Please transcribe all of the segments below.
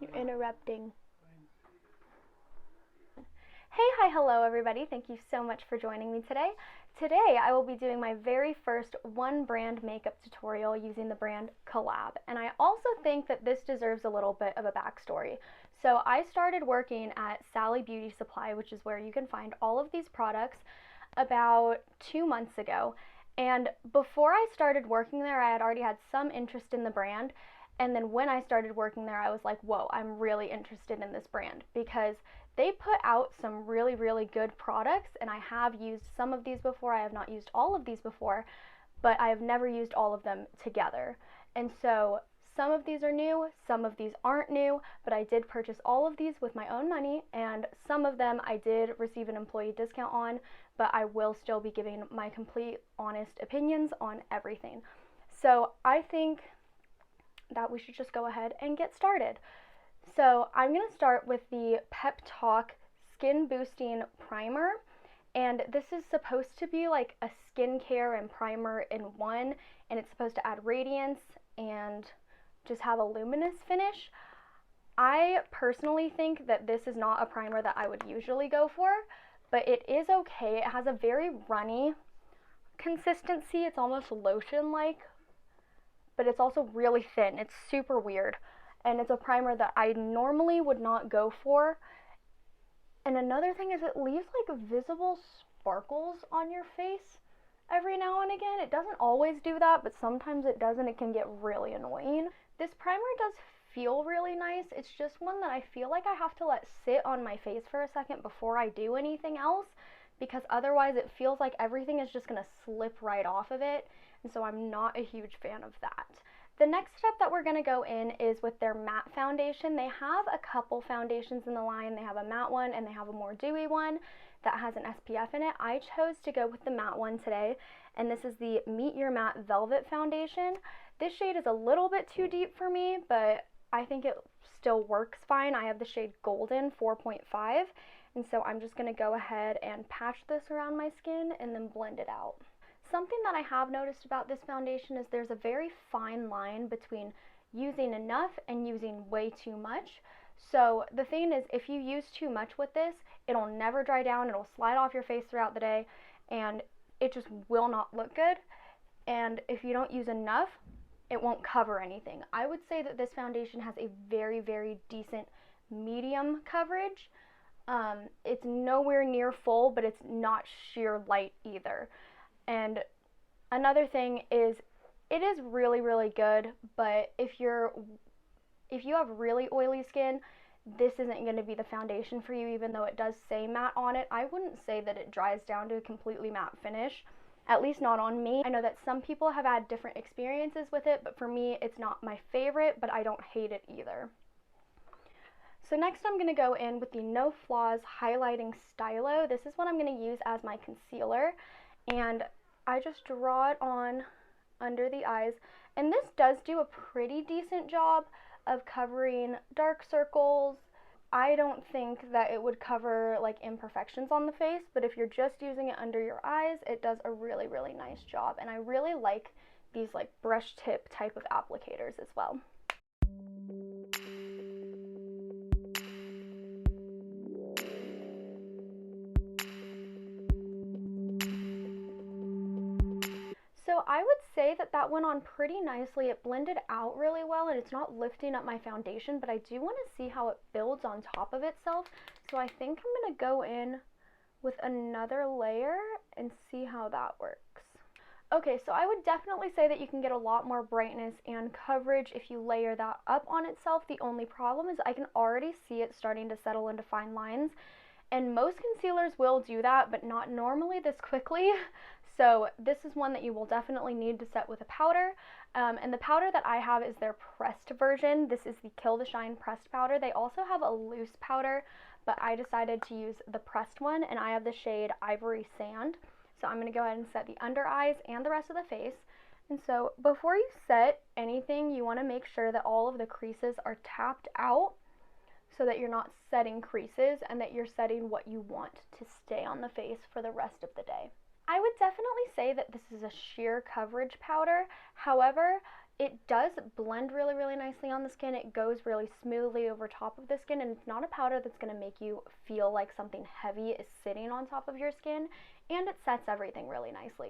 You're interrupting. Hey, hi, hello everybody. Thank you so much for joining me today. Today I will be doing my very first one brand makeup tutorial using the brand Col-lab. And I also think that this deserves a little bit of a backstory. So I started working at Sally Beauty Supply, which is where you can find all of these products, about 2 months ago. And before I started working there, I had already had some interest in the brand. And then when I started working there, I was like, whoa, I'm really interested in this brand because they put out some really, really good products, and I have used some of these before. I have not used all of these before, but I have never used all of them together. And so some of these are new, some of these aren't new, but I did purchase all of these with my own money, and some of them I did receive an employee discount on, but I will still be giving my complete, honest opinions on everything. So I think that we should just go ahead and get started. So I'm going to start with the Pep Talk Skin Boosting Primer, and this is supposed to be like a skincare and primer in one, and it's supposed to add radiance and just have a luminous finish. I personally think that this is not a primer that I would usually go for, but it is okay. It has a very runny consistency. It's almost lotion-like, but it's also really thin. It's super weird. And it's a primer that I normally would not go for. And another thing is it leaves like visible sparkles on your face every now and again. It doesn't always do that, but sometimes it does, and it can get really annoying. This primer does feel really nice. It's just one that I feel like I have to let sit on my face for a second before I do anything else, because otherwise it feels like everything is just gonna slip right off of it. And so I'm not a huge fan of that. The next step that we're going to go in is with their matte foundation. They have a couple foundations in the line. They have a matte one and they have a more dewy one that has an SPF in it. I chose to go with the matte one today, and this is the Meet Your Matte Velvet Foundation. This shade is a little bit too deep for me, but I think it still works fine. I have the shade Golden 4.5, and so I'm just going to go ahead and patch this around my skin and then blend it out. Something that I have noticed about this foundation is there's a very fine line between using enough and using way too much. So the thing is, if you use too much with this, it'll never dry down, it'll slide off your face throughout the day, and it just will not look good. And if you don't use enough, it won't cover anything. I would say that this foundation has a very, very decent medium coverage. It's nowhere near full, but it's not sheer light either. And another thing is, it is really, really good, but if you have really oily skin, this isn't going to be the foundation for you, even though it does say matte on it. I wouldn't say that it dries down to a completely matte finish, at least not on me. I know that some people have had different experiences with it, but for me, it's not my favorite, but I don't hate it either. So next I'm going to go in with the No Flaws Highlighting Stylo. This is what I'm going to use as my concealer, and I just draw it on under the eyes, and this does do a pretty decent job of covering dark circles. I don't think that it would cover like imperfections on the face, but if you're just using it under your eyes, it does a really, really nice job, and I really like these like brush tip type of applicators as well. So I would say that that went on pretty nicely. It blended out really well, and it's not lifting up my foundation, but I do want to see how it builds on top of itself. So I think I'm going to go in with another layer and see how that works. Okay, so I would definitely say that you can get a lot more brightness and coverage if you layer that up on itself. The only problem is I can already see it starting to settle into fine lines, and most concealers will do that, but not normally this quickly. So this is one that you will definitely need to set with a powder, and the powder that I have is their pressed version. This is the Kill the Shine pressed powder. They also have a loose powder, but I decided to use the pressed one, and I have the shade Ivory Sand. So I'm going to go ahead and set the under eyes and the rest of the face. And so before you set anything, you want to make sure that all of the creases are tapped out, so that you're not setting creases and that you're setting what you want to stay on the face for the rest of the day. I would definitely say that this is a sheer coverage powder. However, It does blend really, really nicely on the skin. It goes really smoothly over top of the skin, and it's not a powder that's going to make you feel like something heavy is sitting on top of your skin, and it sets everything really nicely.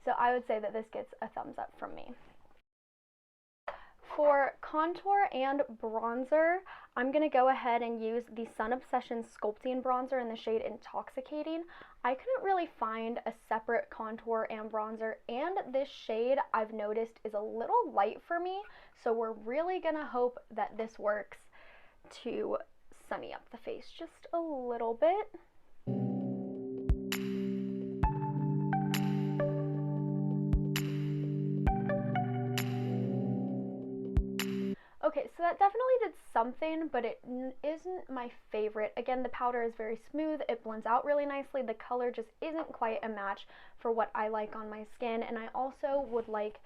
So I would say that this gets a thumbs up from me. For contour and bronzer, I'm going to go ahead and use the Sun Obsession Sculpting Bronzer in the shade Intoxicating. I couldn't really find a separate contour and bronzer, and this shade I've noticed is a little light for me, so we're really going to hope that this works to sunny up the face just a little bit. Okay, so that definitely did something, but it isn't my favorite. Again, the powder is very smooth, it blends out really nicely, the color just isn't quite a match for what I like on my skin, and I also would like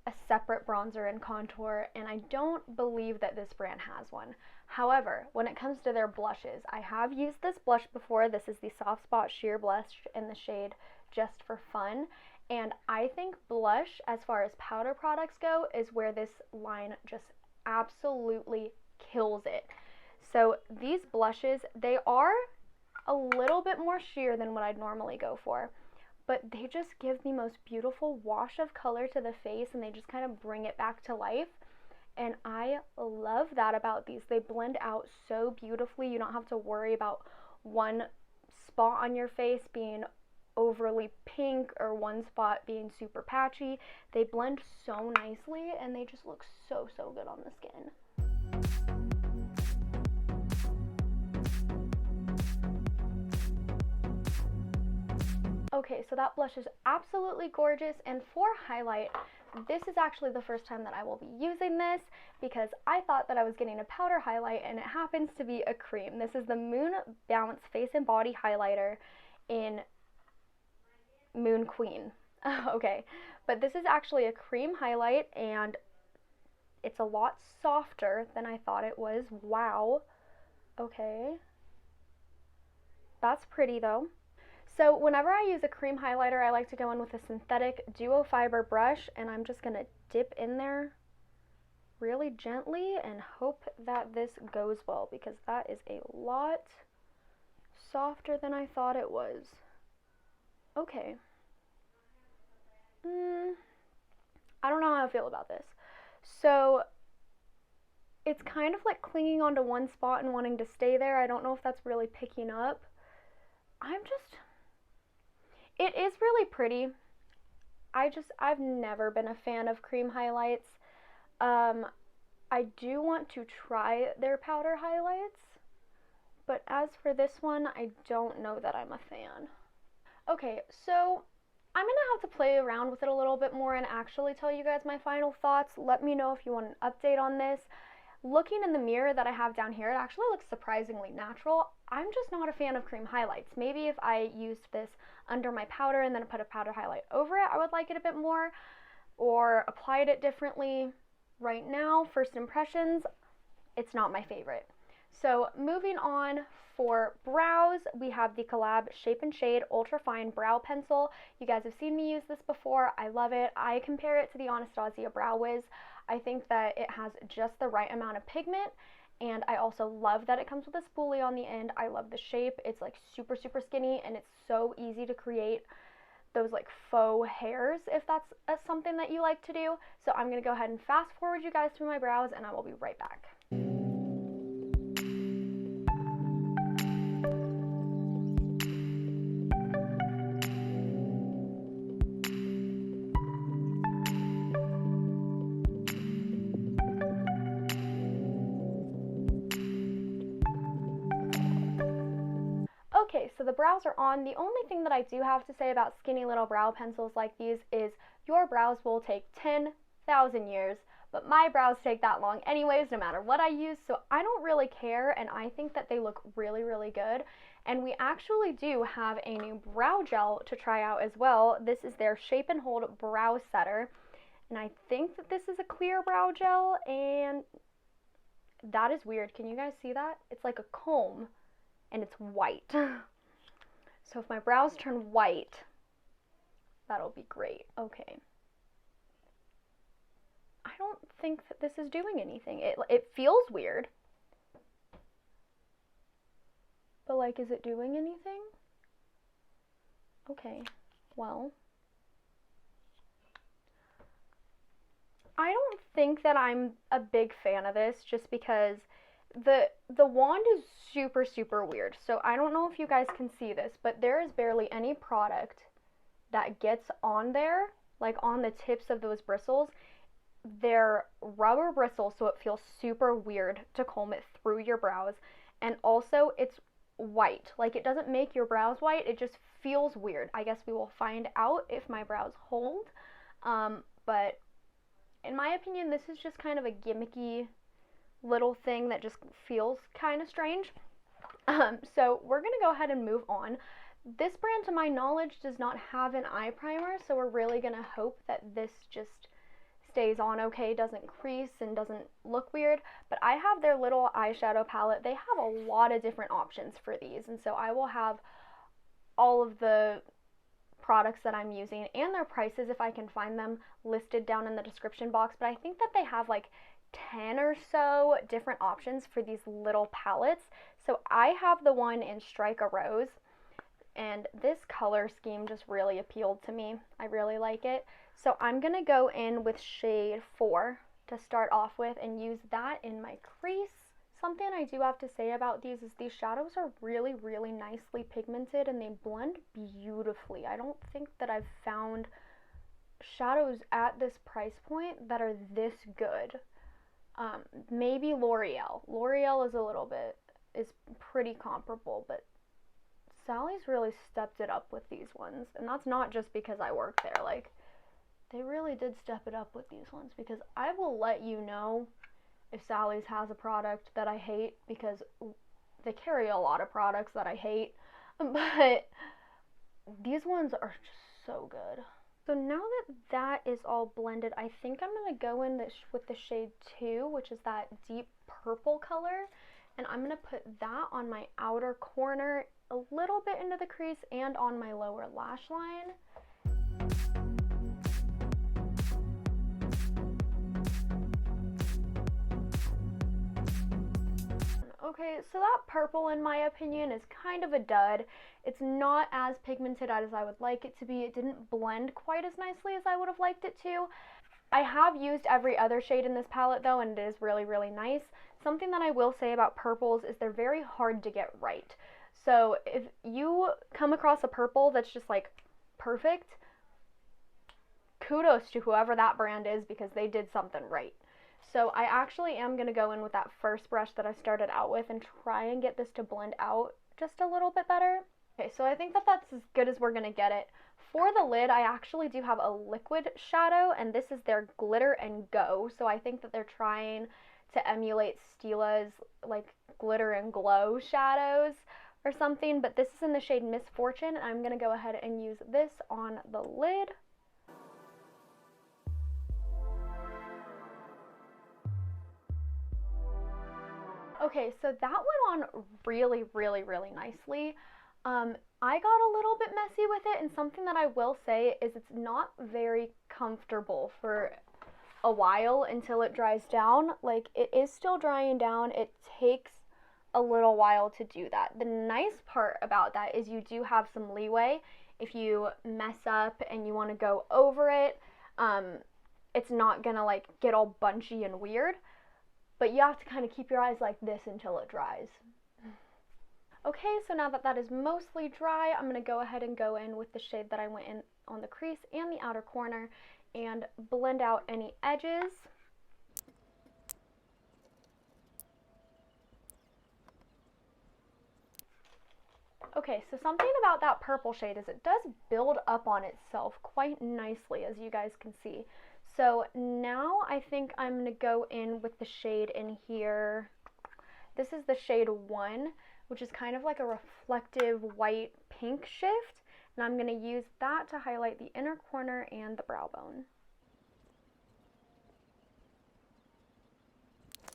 a separate bronzer and contour, and I don't believe that this brand has one. However, when it comes to their blushes, I have used this blush before. This is the Soft Spot Sheer Blush in the shade Just for Fun, and I think blush, as far as powder products go, is where this line just absolutely kills it. So these blushes, they are a little bit more sheer than what I'd normally go for, but they just give the most beautiful wash of color to the face, and they just kind of bring it back to life, and I love that about these. They blend out so beautifully. You don't have to worry about one spot on your face being overly pink or one spot being super patchy. They blend so nicely, and they just look so, so good on the skin. Okay, so that blush is absolutely gorgeous, and for highlight, this is actually the first time that I will be using this because I thought that I was getting a powder highlight, and it happens to be a cream. This is the Moon Balance Face and Body Highlighter in Moon Queen. Okay, but this is actually a cream highlight, and it's a lot softer than I thought it was. Wow. Okay. That's pretty though. So whenever I use a cream highlighter, I like to go in with a synthetic duo fiber brush, and I'm just gonna dip in there really gently and hope that this goes well, because that is a lot softer than I thought it was. Okay. I don't know how I feel about this. So it's kind of like clinging onto one spot and wanting to stay there. I don't know if that's really picking up. It is really pretty. I've never been a fan of cream highlights. I do want to try their powder highlights, but as for this one, I don't know that I'm a fan. Okay, so I'm gonna have to play around with it a little bit more and actually tell you guys my final thoughts. Let me know if you want an update on this. Looking in the mirror that I have down here, it actually looks surprisingly natural. I'm just not a fan of cream highlights. Maybe if I used this under my powder and then put a powder highlight over it, I would like it a bit more, or applied it differently. Right now, first impressions, it's not my favorite. So moving on, for brows, we have the Col-lab Shape and Shade Ultra Fine Brow Pencil. You guys have seen me use this before. I love it. I compare it to the Anastasia Brow Wiz. I think that it has just the right amount of pigment, and I also love that it comes with a spoolie on the end. I love the shape. It's like super, super skinny, and it's so easy to create those like faux hairs if that's something that you like to do. So I'm going to go ahead and fast forward you guys through my brows, and I will be right back. Okay, so the brows are on. The only thing that I do have to say about skinny little brow pencils like these is your brows will take 10,000 years, but my brows take that long anyways, no matter what I use, so I don't really care, and I think that they look really, really good. And we actually do have a new brow gel to try out as well. This is their Shape and Hold Brow Setter, and I think that this is a clear brow gel, and that is weird. Can you guys see that? It's like a comb, and it's white. So if my brows turn white, that'll be great. Okay. I don't think that this is doing anything. It feels weird. But like, is it doing anything? Okay, well, I don't think that I'm a big fan of this, just because the wand is super, super weird. So I don't know if you guys can see this, but there is barely any product that gets on there, like on the tips of those bristles. They're rubber bristles, so it feels super weird to comb it through your brows. And also, it's white. Like, it doesn't make your brows white, it just feels weird. I guess we will find out if my brows hold. But in my opinion, this is just kind of a gimmicky little thing that just feels kind of strange. So we're gonna go ahead and move on. This brand, to my knowledge, does not have an eye primer, so we're really gonna hope that this just stays on okay, doesn't crease and doesn't look weird. But I have their little eyeshadow palette. They have a lot of different options for these, and so I will have all of the products that I'm using and their prices, if I can find them, listed down in the description box. But I think that they have like 10 or so different options for these little palettes. So I have the one in Strike a Rose, and this color scheme just really appealed to me. I really like it. So I'm gonna go in with shade 4 to start off with and use that in my crease. Something I do have to say about these is these shadows are really, really nicely pigmented and they blend beautifully. I don't think that I've found shadows at this price point that are this good. Maybe L'Oreal. L'Oreal is pretty comparable, but Sally's really stepped it up with these ones. And that's not just because I work there. Like, they really did step it up with these ones, because I will let you know if Sally's has a product that I hate, because they carry a lot of products that I hate, but these ones are just so good. So now that that is all blended, I think I'm going to go in with the shade 2, which is that deep purple color, and I'm going to put that on my outer corner, a little bit into the crease, and on my lower lash line. Okay, so that purple, in my opinion, is kind of a dud. It's not as pigmented as I would like it to be. It didn't blend quite as nicely as I would have liked it to. I have used every other shade in this palette though, and it is really, really nice. Something that I will say about purples is they're very hard to get right. So if you come across a purple that's just like perfect, kudos to whoever that brand is, because they did something right. So I actually am going to go in with that first brush that I started out with and try and get this to blend out just a little bit better. Okay, so I think that that's as good as we're going to get it. For the lid, I actually do have a liquid shadow, and this is their Glitter and Go. So I think that they're trying to emulate Stila's like glitter and glow shadows or something, but this is in the shade Misfortune, and I'm going to go ahead and use this on the lid. Okay, so that went on really, really, really nicely. I got a little bit messy with it, and something that I will say is it's not very comfortable for a while until it dries down. Like, it is still drying down. It takes a little while to do that. The nice part about that is you do have some leeway. If you mess up and you want to go over it, it's not gonna like get all bunchy and weird. But you have to kind of keep your eyes like this until it dries. Okay, so now that that is mostly dry, I'm going to go ahead and go in with the shade that I went in on the crease and the outer corner and blend out any edges. Okay, so something about that purple shade is it does build up on itself quite nicely, as you guys can see. So now I think I'm going to go in with the shade in here. This is the shade 1, which is kind of like a reflective white pink shift. And I'm going to use that to highlight the inner corner and the brow bone.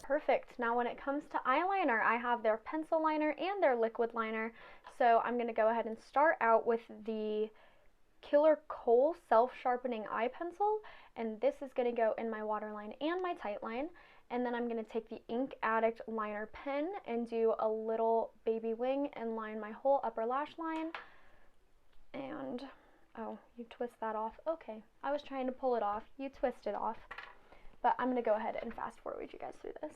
Perfect. Now when it comes to eyeliner, I have their pencil liner and their liquid liner. So I'm going to go ahead and start out with the Killer Khol Self-Sharpening Eye Pencil, and this is going to go in my waterline and my tightline. And then I'm going to take the Ink Addict liner pen and do a little baby wing and line my whole upper lash line. And, oh, you twist that off. Okay, I was trying to pull it off. You twist it off. But I'm going to go ahead and fast forward you guys through this.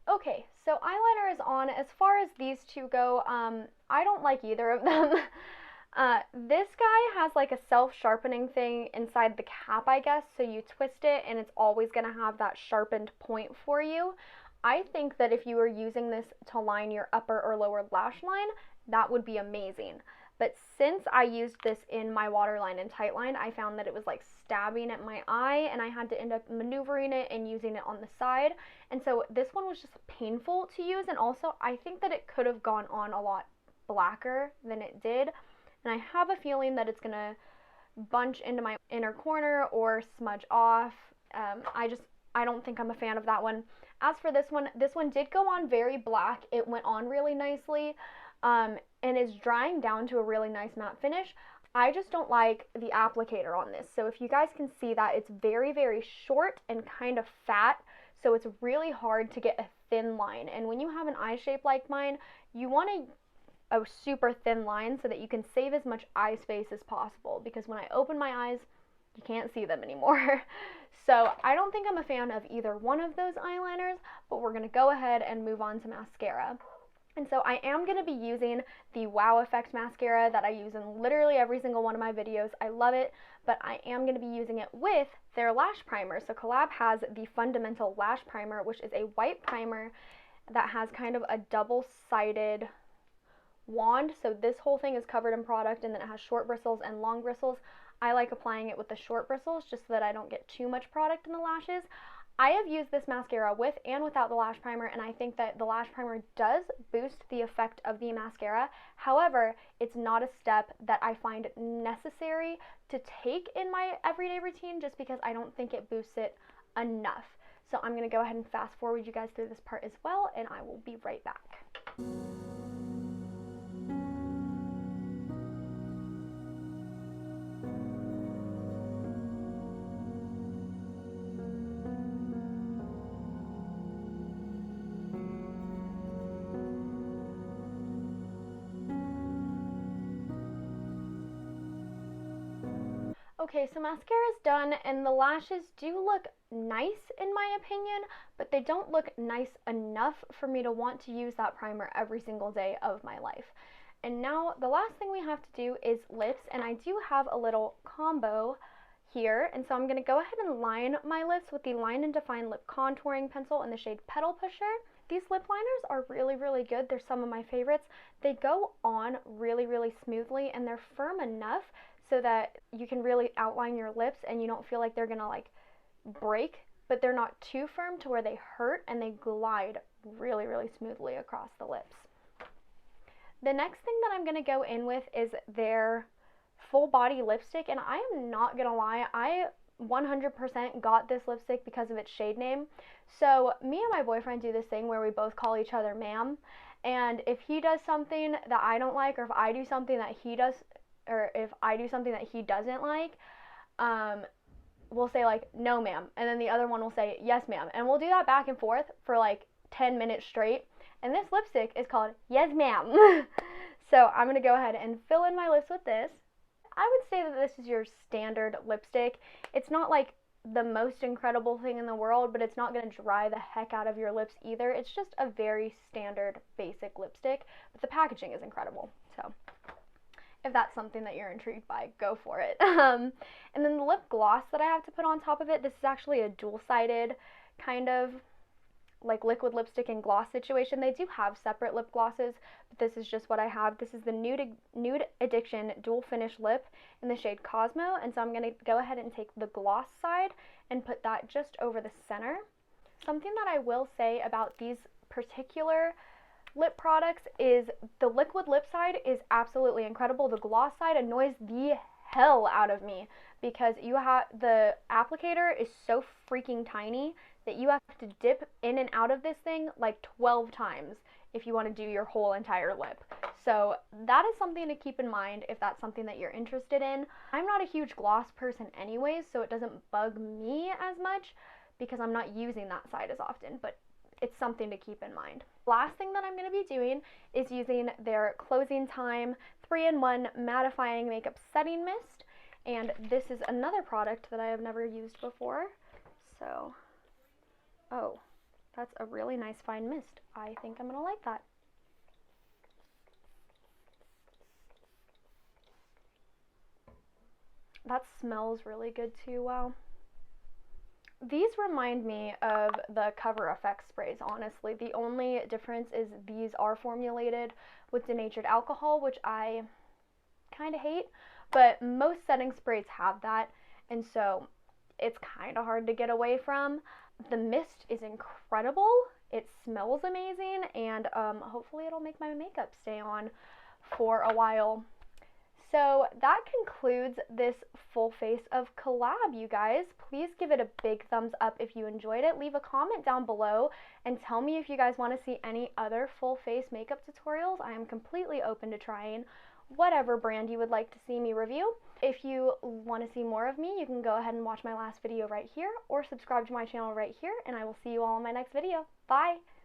Okay, so eyeliner is on. As far as these two go, I don't like either of them. This guy has like a self-sharpening thing inside the cap, I guess, so you twist it and it's always going to have that sharpened point for you. I think that if you were using this to line your upper or lower lash line, that would be amazing. But since I used this in my waterline and tightline, I found that it was like stabbing at my eye, and I had to end up maneuvering it and using it on the side. And so this one was just painful to use, and also I think that it could have gone on a lot blacker than it did. And I have a feeling that it's gonna bunch into my inner corner or smudge off. I don't think I'm a fan of that one. As for this one did go on very black. It went on really nicely. And is drying down to a really nice matte finish. I just don't like the applicator on this. So if you guys can see that, it's very, very short and kind of fat. So it's really hard to get a thin line. And when you have an eye shape like mine, you want a super thin line so that you can save as much eye space as possible. Because when I open my eyes, you can't see them anymore. So I don't think I'm a fan of either one of those eyeliners, but we're gonna go ahead and move on to mascara. And so I am going to be using the Wow Effect mascara that I use in literally every single one of my videos. I love it, but I am going to be using it with their lash primer. So Col-lab has the Fundamental Lash Primer, which is a white primer that has kind of a double-sided wand. So this whole thing is covered in product, and then it has short bristles and long bristles. I like applying it with the short bristles just so that I don't get too much product in the lashes. I have used this mascara with and without the lash primer, and I think that the lash primer does boost the effect of the mascara. However, it's not a step that I find necessary to take in my everyday routine just because I don't think it boosts it enough. So I'm going to go ahead and fast forward you guys through this part as well, and I will be right back. Okay, so mascara is done, and the lashes do look nice in my opinion, but they don't look nice enough for me to want to use that primer every single day of my life. And now the last thing we have to do is lips, and I do have a little combo here, and so I'm going to go ahead and line my lips with the Line and Define Lip Contouring Pencil in the shade Petal Pusher. These lip liners are really, really good. They're some of my favorites. They go on really, really smoothly, and they're firm enough so that you can really outline your lips and you don't feel like they're gonna like break, but they're not too firm to where they hurt, and they glide really, really smoothly across the lips. The next thing that I'm gonna go in with is their full body lipstick, and I am not gonna lie, I 100% got this lipstick because of its shade name. So me and my boyfriend do this thing where we both call each other ma'am, and if he does something that I don't like, or if I do something that he does, or if I do something that he doesn't like, we'll say like, no ma'am, and then the other one will say, yes ma'am, and we'll do that back and forth for like 10 minutes straight, and this lipstick is called Yes Ma'am. So I'm going to go ahead and fill in my lips with this. I would say that this is your standard lipstick. It's not like the most incredible thing in the world, but it's not going to dry the heck out of your lips either. It's just a very standard basic lipstick, but the packaging is incredible. So if that's something that you're intrigued by, go for it. And then the lip gloss that I have to put on top of it, this is actually a dual-sided kind of like liquid lipstick and gloss situation. They do have separate lip glosses, but this is just what I have. This is the Nude Addiction Dual Finish Lip in the shade Cosmo, and so I'm going to go ahead and take the gloss side and put that just over the center. Something that I will say about these particular lip products is the liquid lip side is absolutely incredible. The gloss side annoys the hell out of me because the applicator is so freaking tiny that you have to dip in and out of this thing like 12 times if you want to do your whole entire lip. So that is something to keep in mind if that's something that you're interested in. I'm not a huge gloss person anyways, so it doesn't bug me as much because I'm not using that side as often, but it's something to keep in mind. Last thing that I'm going to be doing is using their Closing Time 3-in-1 Mattifying Makeup Setting Mist, and this is another product that I have never used before. So, oh, that's a really nice fine mist. I think I'm going to like that. That smells really good too, wow. These remind me of the Cover FX sprays, honestly. The only difference is these are formulated with denatured alcohol, which I kind of hate, but most setting sprays have that, and so it's kind of hard to get away from. The mist is incredible. It smells amazing, and hopefully it'll make my makeup stay on for a while. So that concludes this full face of Col-lab, you guys. Please give it a big thumbs up if you enjoyed it. Leave a comment down below and tell me if you guys want to see any other full face makeup tutorials. I am completely open to trying whatever brand you would like to see me review. If you want to see more of me, you can go ahead and watch my last video right here or subscribe to my channel right here, and I will see you all in my next video. Bye!